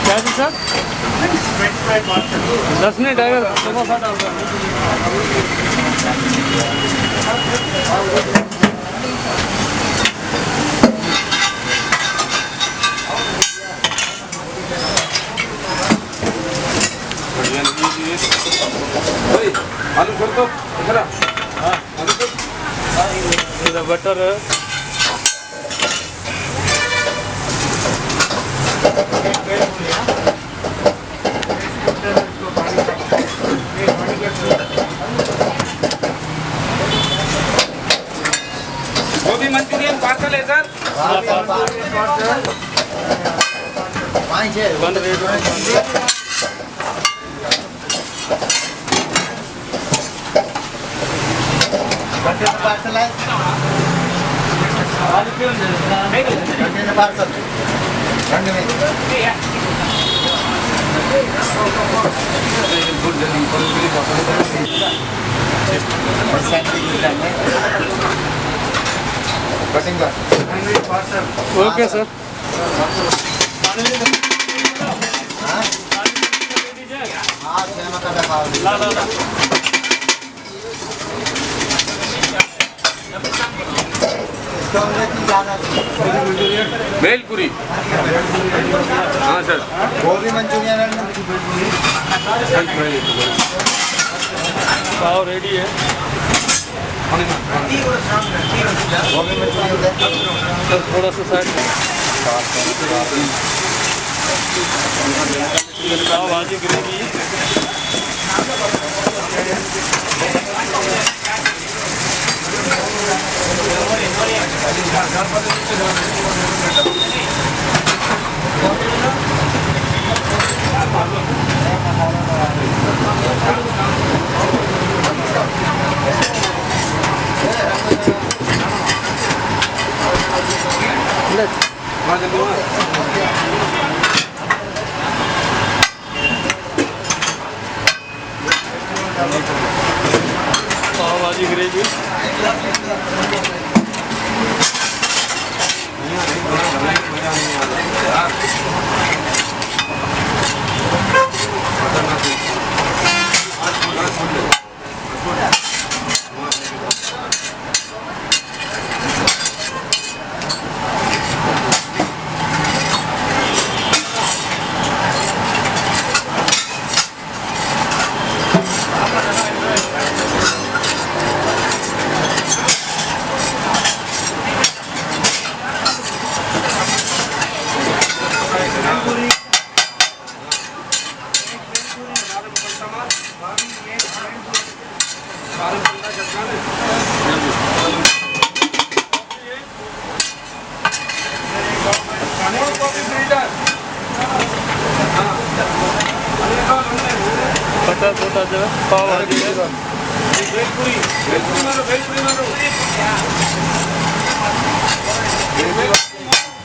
क्या जी sir? 10 minute अगर समोसा डाल दो। आलू छोड़ दो इधर। हाँ आलू छोड़। इधर बटर है। गोभी मंचूरियन पार्सल है सर। बन रेट पार्सल है पार्सल कटिंग का ओके सर। भेलपुरी। हाँ सर। गोभी मंचूरियन पाव रेडी है। गोभी मंचूरियन सर थोड़ा सा साइड पाव भाजी ग्रेवी। पाव भाजी ग्रेवी। बटर छोटा जो है पाव भाजी है। भेलपुरी मारो भेलपुरी मारो।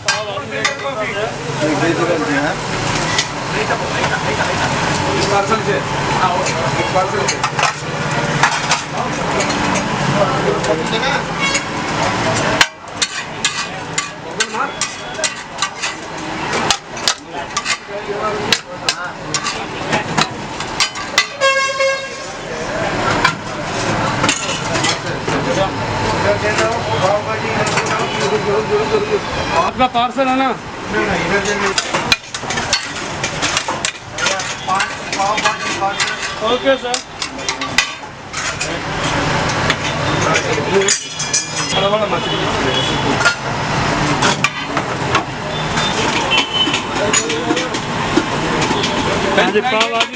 पाव भाजी पार्सल से पार्सल से आपका पार्सल है ना? Okay sir. बड़ा मछली पाव भाजी